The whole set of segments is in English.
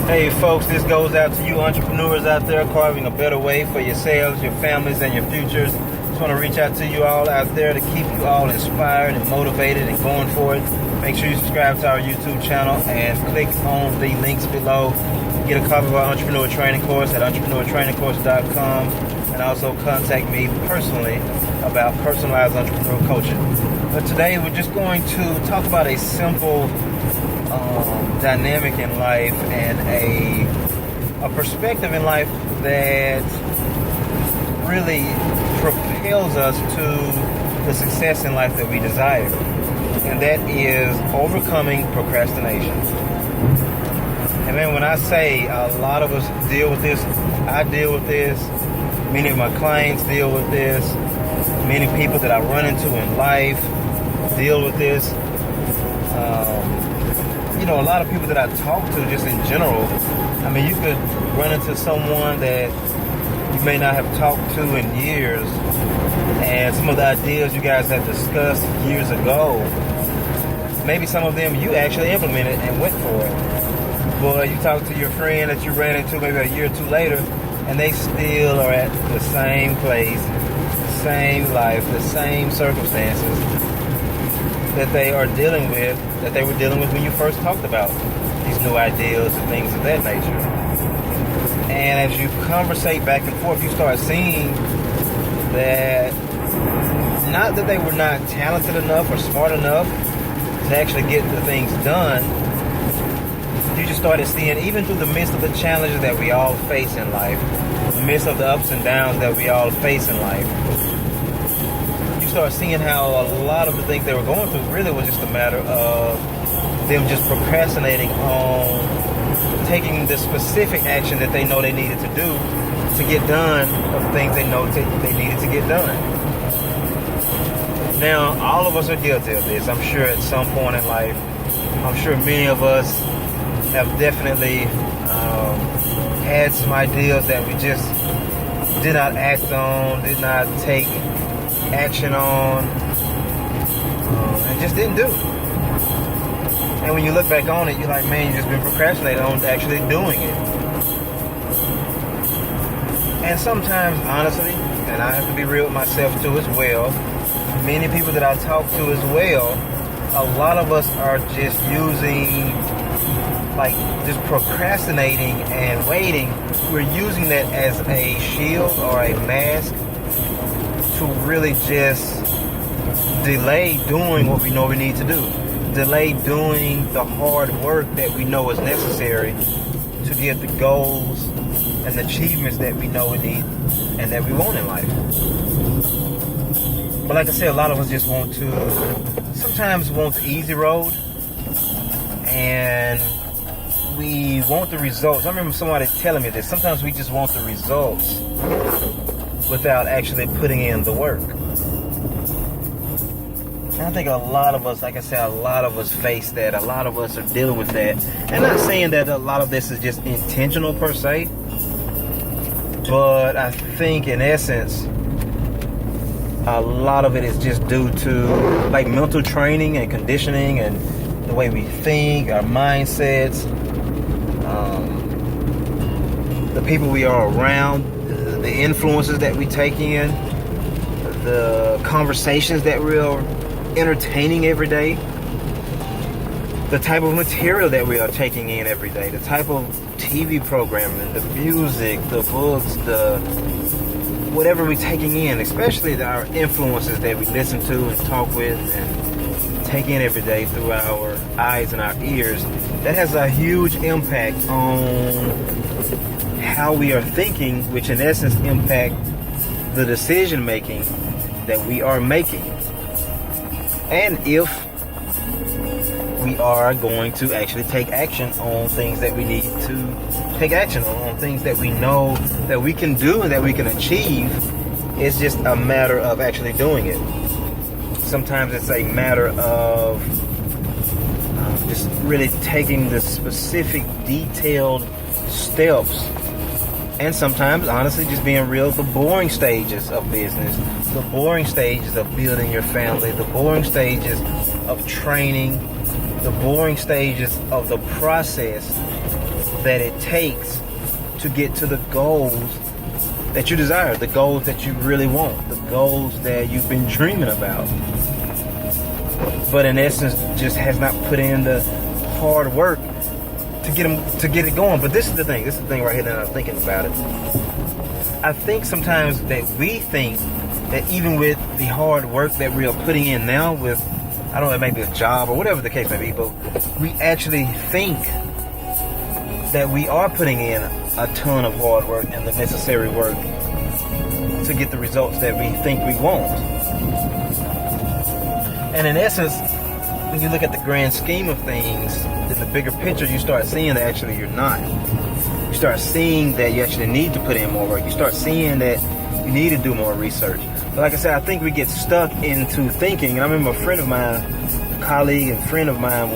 Hey folks, this goes out to you entrepreneurs out there carving a better way for yourselves, your families, and your futures. Just want to reach out to you all out there to keep you all inspired and motivated and going for it. Make sure you subscribe to our YouTube channel and click on the links below. Get a copy of our Entrepreneur Training Course at entrepreneurtrainingcourse.com, and also contact me personally about personalized entrepreneur coaching. But today we're just going to talk about a simple dynamic in life and a perspective in life that really propels us to the success in life that we desire, and that is overcoming procrastination. And man, when I say a lot of us deal with this, I deal with this, many of my clients deal with this, many people that I run into in life deal with this. A lot of people that I talk to just in general, I mean, you could run into someone that you may not have talked to in years, and some of the ideas you guys had discussed years ago, maybe some of them you actually implemented and went for it. But you talk to your friend that you ran into maybe a year or two later, and they still are at the same place, the same life, the same circumstances that they are dealing with, that they were dealing with when you first talked about these new ideas and things of that nature. And as you conversate back and forth, you start seeing that not that they were not talented enough or smart enough to actually get the things done. You just started seeing, even through the midst of the challenges that we all face in life, the midst of the ups and downs that we all face in life, start seeing how a lot of the things they were going through really was just a matter of them just procrastinating on taking the specific action that they know they needed to do to get done of the things they know they needed to get done. Now, all of us are guilty of this, I'm sure, at some point in life. I'm sure many of us have definitely had some ideas that we just did not act on, did not take action on, and just didn't do. And when you look back on it, you're like, man, you've just been procrastinating on actually doing it. And sometimes, honestly, and I have to be real with myself too as well, many people that I talk to as well, a lot of us are just using, just procrastinating and waiting. We're using that as a shield or a mask to really just delay doing what we know we need to do. Delay doing the hard work that we know is necessary to get the goals and the achievements that we know we need and that we want in life. But like I said, a lot of us just sometimes want the easy road, and we want the results. I remember somebody telling me this. Sometimes we just want the results without actually putting in the work. And I think a lot of us, like I said, a lot of us face that. A lot of us are dealing with that. And not saying that a lot of this is just intentional per se, but I think in essence, a lot of it is just due to mental training and conditioning and the way we think, our mindsets, the people we are around, the influences that we take in, the conversations that we're entertaining every day, the type of material that we are taking in every day, the type of TV programming, the music, the books, the whatever we're taking in, especially our influences that we listen to and talk with and take in every day through our eyes and our ears. That has a huge impact on how we are thinking, which in essence impact the decision making that we are making, and if we are going to actually take action on things that we need to take action on things that we know that we can do and that we can achieve. It's just a matter of actually doing it. Sometimes it's a matter of just really taking the specific detailed steps. And sometimes, honestly, just being real, the boring stages of business, the boring stages of building your family, the boring stages of training, the boring stages of the process that it takes to get to the goals that you desire, the goals that you really want, the goals that you've been dreaming about, but in essence just has not put in the hard work to get it going. But this is the thing right here that I'm thinking about it. I think sometimes that we think that even with the hard work that we are putting in now with, I don't know, it may be a job or whatever the case may be, but we actually think that we are putting in a ton of hard work and the necessary work to get the results that we think we want. And in essence, when you look at the grand scheme of things, in the bigger picture, you start seeing that actually you're not. You start seeing that you actually need to put in more work. You start seeing that you need to do more research. But like I said, I think we get stuck into thinking, and I remember a friend of mine, a colleague and friend of mine,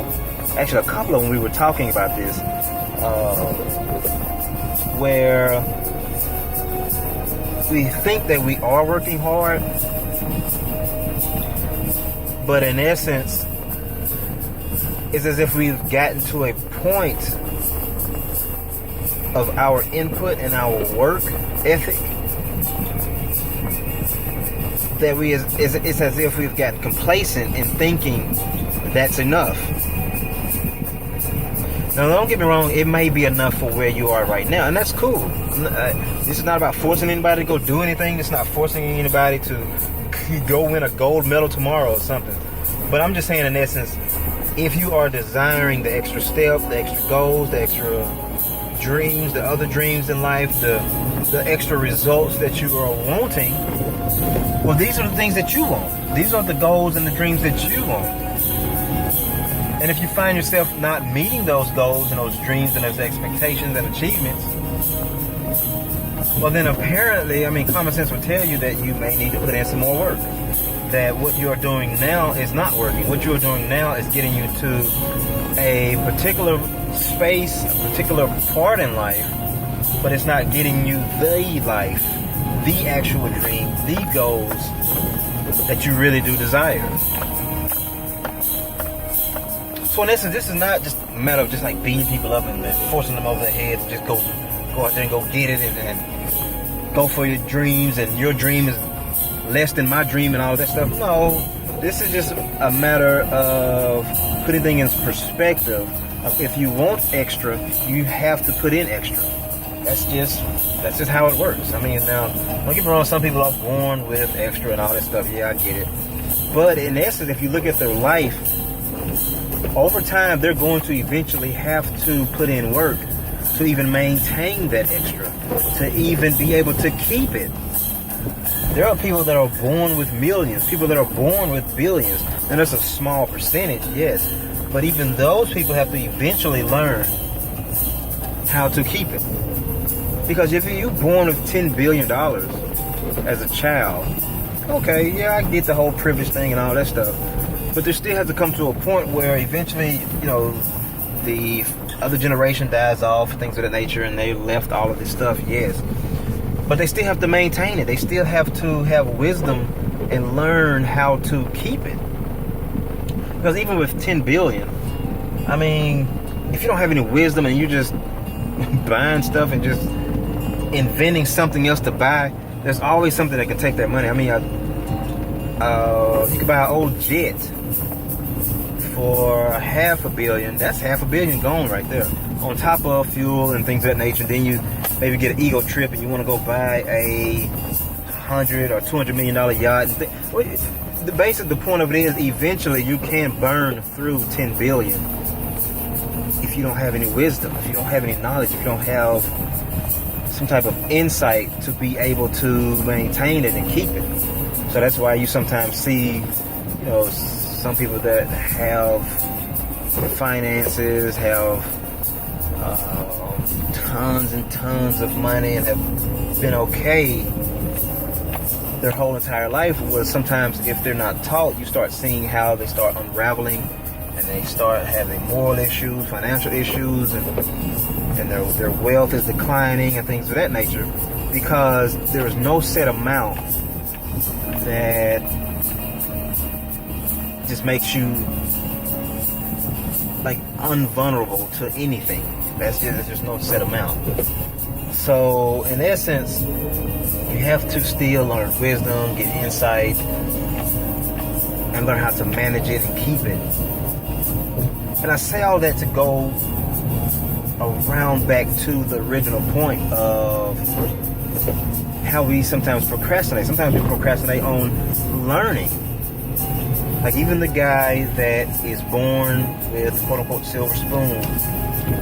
actually a couple of them, we were talking about this, where we think that we are working hard, but in essence, it's as if we've gotten to a point of our input and our work ethic that it's as if we've gotten complacent in thinking that's enough. Now, don't get me wrong, it may be enough for where you are right now, and that's cool. This is not about forcing anybody to go do anything. It's not forcing anybody to go win a gold medal tomorrow or something. But I'm just saying, in essence, if you are desiring the extra step, the extra goals, the extra dreams, the other dreams in life, the extra results that you are wanting, well, these are the things that you want. These are the goals and the dreams that you want. And if you find yourself not meeting those goals and those dreams and those expectations and achievements, well then apparently, common sense would tell you that you may need to put in some more work. That what you are doing now is not working. What you are doing now is getting you to a particular space, a particular part in life, but it's not getting you the life, the actual dream, the goals that you really do desire. So in essence, this is not just a matter of just like beating people up and forcing them over their heads to just go out there and go get it and go for your dreams, and your dream is less than my dream and all that stuff. No, this is just a matter of putting things in perspective. If you want extra, you have to put in extra. That's just how it works. Now, don't get me wrong, some people are born with extra and all that stuff. Yeah, I get it. But in essence, if you look at their life, over time, they're going to eventually have to put in work to even maintain that extra, to even be able to keep it. There are people that are born with millions, people that are born with billions, and that's a small percentage, yes. But even those people have to eventually learn how to keep it. Because if you're born with $10 billion as a child, okay, yeah, I get the whole privilege thing and all that stuff. But there still has to come to a point where eventually, the other generation dies off, things of that nature, and they left all of this stuff, yes. But they still have to maintain it. They still have to have wisdom and learn how to keep it. Because even with 10 billion, if you don't have any wisdom and you're just buying stuff and just inventing something else to buy, there's always something that can take that money. You can buy an old jet for $500 million. That's $500 million gone right there. On top of fuel and things of that nature. And then you maybe get an ego trip and you want to go buy a $100 or $200 million yacht. The point of it is, eventually you can burn through 10 billion if you don't have any wisdom, if you don't have any knowledge, if you don't have some type of insight to be able to maintain it and keep it. So that's why you sometimes see, some people that have finances, have tons and tons of money and have been okay their whole entire life. Was sometimes, if they're not taught, you start seeing how they start unraveling and they start having moral issues, financial issues, and their wealth is declining and things of that nature, because there is no set amount that just makes you like unvulnerable to anything. There's just no set amount. So in essence, you have to still learn wisdom, get insight, and learn how to manage it and keep it. And I say all that to go around back to the original point of how we sometimes procrastinate. Sometimes we procrastinate on learning. Like even the guy that is born with quote-unquote silver spoon,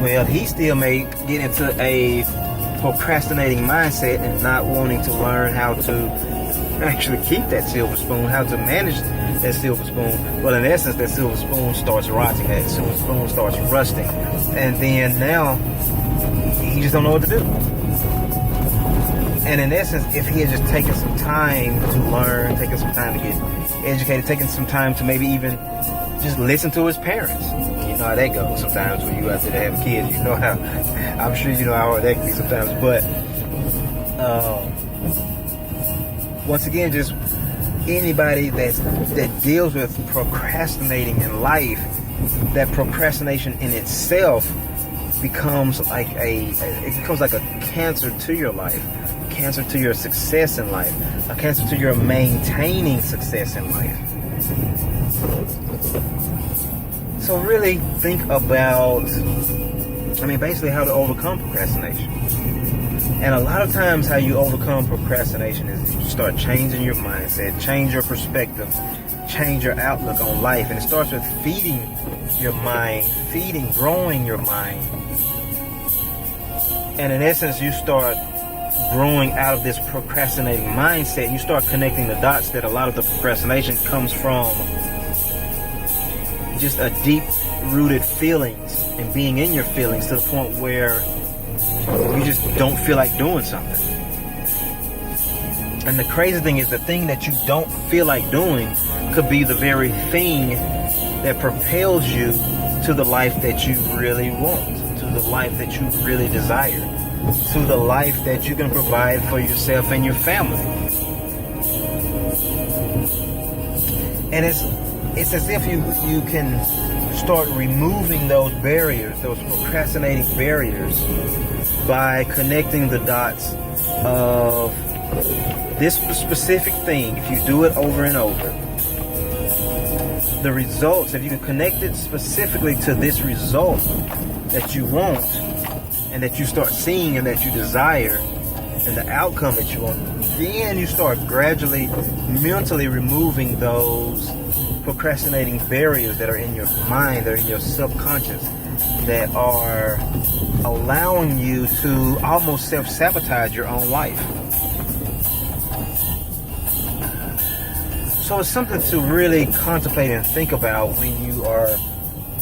well, he still may get into a procrastinating mindset and not wanting to learn how to actually keep that silver spoon, how to manage that silver spoon. Well, in essence, that silver spoon starts rotting, that silver spoon starts rusting, and then now he just don't know what to do. And in essence, if he had just taken some time to learn, taking some time to get educated, taking some time to maybe even just listen to his parents. You know how that goes sometimes when you out there to have kids. You know how, I'm sure you know how hard that can be sometimes. But once again, just anybody that deals with procrastinating in life, that procrastination in itself becomes like a cancer to your life, a cancer to your success in life, a cancer to your maintaining success in life. So really think about, basically how to overcome procrastination. And a lot of times how you overcome procrastination is you start changing your mindset, change your perspective, change your outlook on life. And it starts with feeding your mind, growing your mind. And in essence, you start growing out of this procrastinating mindset. You start connecting the dots that a lot of the procrastination comes from just a deep-rooted feelings and being in your feelings to the point where you just don't feel like doing something. And the crazy thing is the thing that you don't feel like doing could be the very thing that propels you to the life that you really want, to the life that you really desire, to the life that you can provide for yourself and your family. And it's as if you can start removing those barriers, those procrastinating barriers, by connecting the dots of this specific thing. If you do it over and over, the results, if you can connect it specifically to this result that you want and that you start seeing and that you desire and the outcome that you want, then you start gradually mentally removing those procrastinating barriers that are in your mind, that are in your subconscious, that are allowing you to almost self-sabotage your own life. So it's something to really contemplate and think about when you are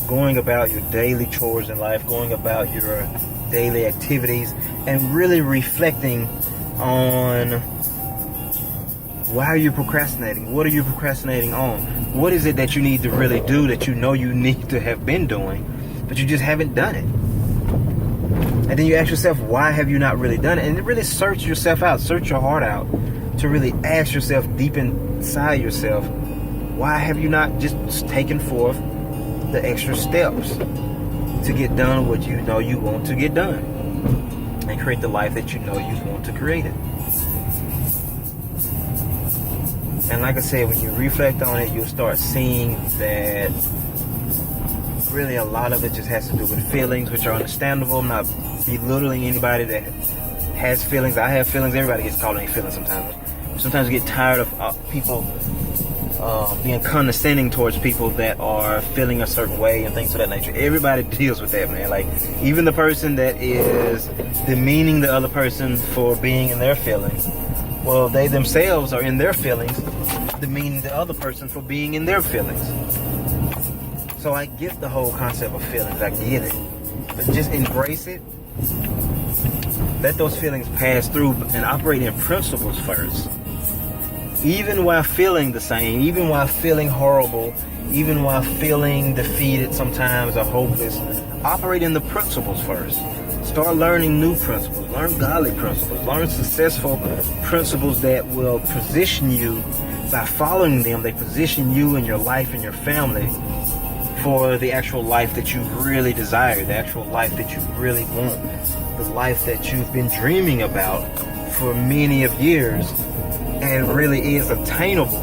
going about your daily chores in life, going about your daily activities, and really reflecting on why are you procrastinating? What are you procrastinating on? What is it that you need to really do that you know you need to have been doing, but you just haven't done it? And then you ask yourself, why have you not really done it? And really search yourself out, search your heart out, to really ask yourself deep inside yourself, why have you not just taken forth the extra steps to get done what you know you want to get done and create the life that you know you want to create it? And like I said, when you reflect on it, you'll start seeing that really a lot of it just has to do with feelings, which are understandable. I'm not belittling anybody that has feelings. I have feelings. Everybody gets caught in their feelings sometimes. Sometimes you get tired of people being condescending towards people that are feeling a certain way and things of that nature. Everybody deals with that, man. Like, even the person that is demeaning the other person for being in their feelings, well, they themselves are in their feelings, demeaning the other person for being in their feelings. So I get the whole concept of feelings. I get it. But just embrace it. Let those feelings pass through and operate in principles first. Even while feeling the same, even while feeling horrible, even while feeling defeated sometimes or hopeless, operate in the principles first. Start learning new principles. Learn godly principles. Learn successful principles that will position you, by following them, they position you and your life and your family for the actual life that you really desire, the actual life that you really want, the life that you've been dreaming about for many of years and really is attainable.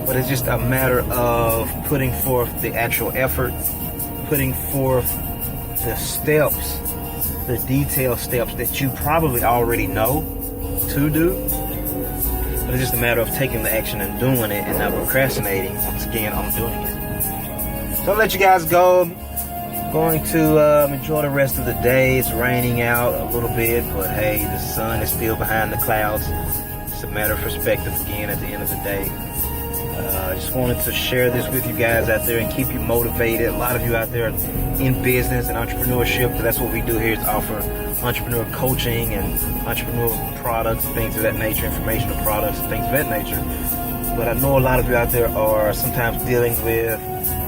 But it's just a matter of putting forth the actual effort, putting forth the steps, the detailed steps that you probably already know to do. But it's just a matter of taking the action and doing it and not procrastinating. Once again, I'm doing it. So I'll let you guys go. Going to enjoy the rest of the day. It's raining out a little bit, but hey, the sun is still behind the clouds. It's a matter of perspective again at the end of the day. I just wanted to share this with you guys out there and keep you motivated. A lot of you out there in business and entrepreneurship, because that's what we do here, is offer entrepreneur coaching and entrepreneur products and things of that nature, informational products and things of that nature. But I know a lot of you out there are sometimes dealing with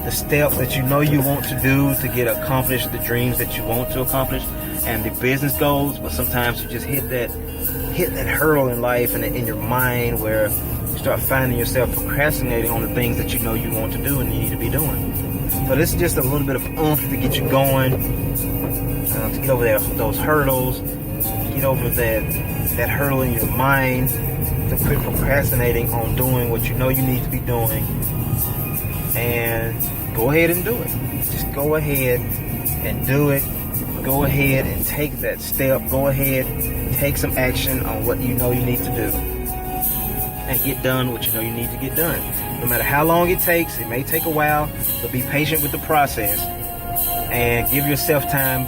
the steps that you know you want to do to get accomplished, the dreams that you want to accomplish, and the business goals. But sometimes you just hit that hurdle in life and in your mind where you start finding yourself procrastinating on the things that you know you want to do and you need to be doing. So this is just a little bit of oomph to get you going, to get over those hurdles, get over that hurdle in your mind, to quit procrastinating on doing what you know you need to be doing, and go ahead and do it. Just go ahead and do it. Go ahead and take that step. Go ahead, take some action on what you know you need to do, and get done what you know you need to get done. No matter how long it takes, it may take a while, but be patient with the process and give yourself time.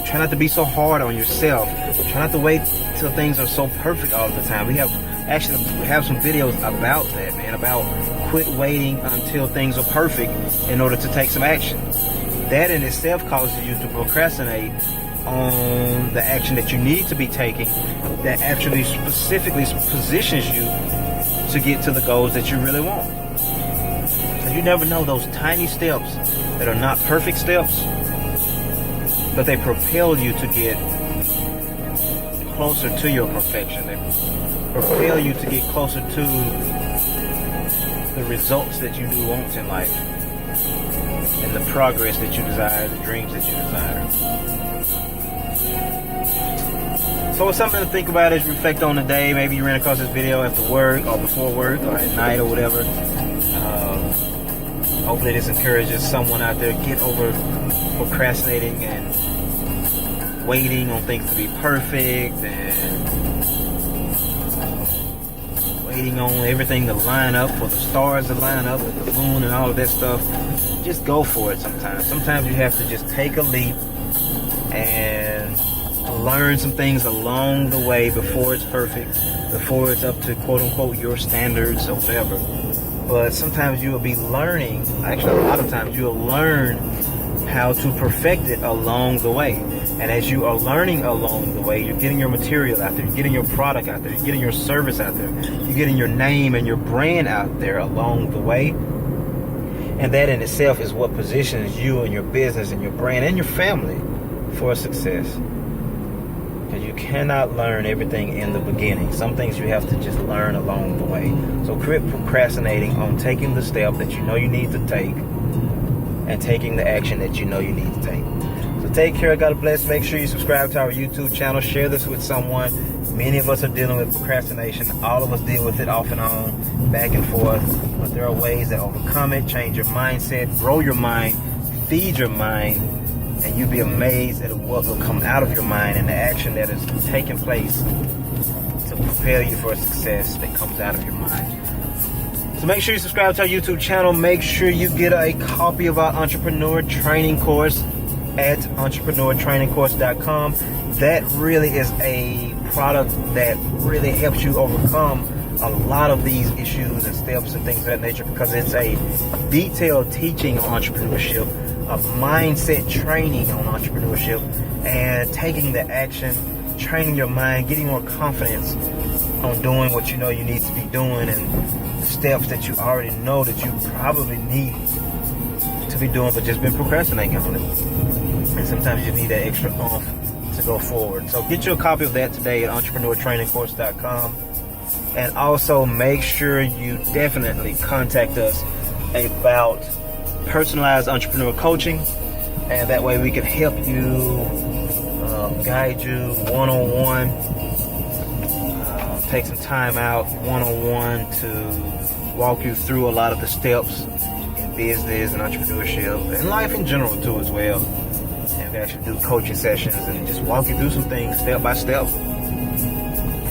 Try not to be so hard on yourself. Try not to wait till things are so perfect all the time. We have some videos about that, man, about quit waiting until things are perfect in order to take some action. That in itself causes you to procrastinate on the action that you need to be taking, that actually specifically positions you to get to the goals that you really want. So you never know, those tiny steps that are not perfect steps, but they propel you to get closer to your perfection. They propel you to get closer to the results that you do want in life, and the progress that you desire, the dreams that you desire. So it's something to think about as you reflect on the day. Maybe you ran across this video after work or before work or at night or whatever. Hopefully this encourages someone out there to get over procrastinating and waiting on things to be perfect and waiting on everything to line up, for the stars to line up with the moon and all of that stuff. Just go for it sometimes. Sometimes you have to just take a leap and learn some things along the way before it's perfect, before it's up to quote unquote your standards or whatever. But sometimes you will be learning, actually a lot of times you will learn how to perfect it along the way. And as you are learning along the way, you're getting your material out there, you're getting your product out there, you're getting your service out there, you're getting your name and your brand out there along the way. And that in itself is what positions you and your business and your brand and your family for success. Because you cannot learn everything in the beginning. Some things you have to just learn along the way. So quit procrastinating on taking the step that you know you need to take and taking the action that you know you need to take. So take care. God bless. Make sure you subscribe to our YouTube channel. Share this with someone. Many of us are dealing with procrastination. All of us deal with it off and on, back and forth. But there are ways to overcome it. Change your mindset. Grow your mind. Feed your mind. And you'll be amazed at what will come out of your mind and the action that is taking place to prepare you for success that comes out of your mind. So make sure you subscribe to our YouTube channel. Make sure you get a copy of our Entrepreneur Training Course at entrepreneurtrainingcourse.com. That really is a product that really helps you overcome a lot of these issues and steps and things of that nature, because it's a detailed teaching on entrepreneurship, a mindset training on entrepreneurship, and taking the action, training your mind, getting more confidence on doing what you know you need to be doing, and the steps that you already know that you probably need to be doing but just been procrastinating on it. And sometimes you need that extra oomph to go forward. So get you a copy of that today at entrepreneurtrainingcourse.com. And also make sure you definitely contact us about personalized entrepreneur coaching, and that way we can help you, guide you one-on-one, take some time out one-on-one to walk you through a lot of the steps in business and entrepreneurship and life in general too as well. And we actually do coaching sessions and just walk you through some things step by step.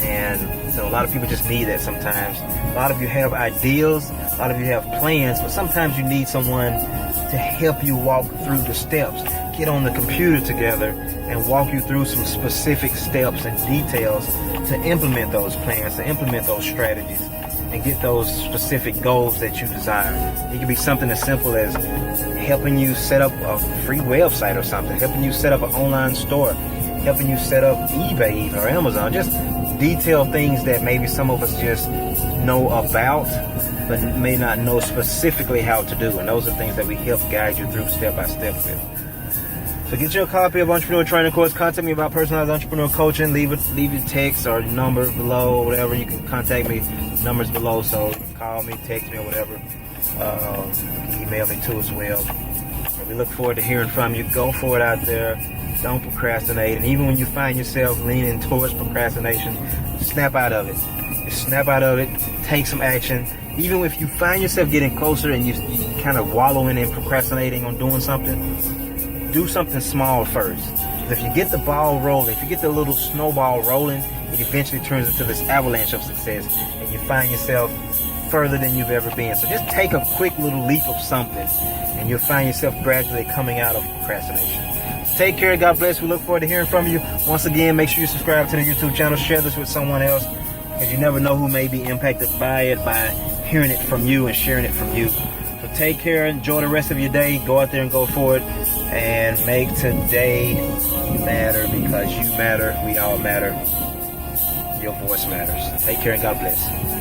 And so a lot of people just need that sometimes. A lot of you have ideas, a lot of you have plans, but sometimes you need someone to help you walk through the steps. Get on the computer together and walk you through some specific steps and details to implement those plans, to implement those strategies, and get those specific goals that you desire. It can be something as simple as helping you set up a free website or something, helping you set up an online store, helping you set up eBay even, or Amazon. Just detailed things that maybe some of us just know about, but may not know specifically how to do. And those are things that we help guide you through step by step with. So get your copy of Entrepreneur Training Course. Contact me about personalized entrepreneur coaching. Leave your text or number below, or whatever. You can contact me. Numbers below, so you can call me, text me, or whatever. You can email me too as well. We look forward to hearing from you. Go for it out there. Don't procrastinate. And even when you find yourself leaning towards procrastination, snap out of it. Just snap out of it. Take some action. Even if you find yourself getting closer and you kind of wallowing in procrastinating on doing something, do something small first. If you get the ball rolling, if you get the little snowball rolling, it eventually turns into this avalanche of success, and you find yourself further than you've ever been. So just take a quick little leap of something, and you'll find yourself gradually coming out of procrastination. So take care. God bless. We look forward to hearing from you. Once again, make sure you subscribe to the YouTube channel. Share this with someone else, because you never know who may be impacted by it, by hearing it from you and sharing it from you. So take care. Enjoy the rest of your day. Go out there and go for it. And make today matter, because you matter. We all matter. Your voice matters. Take care and God bless.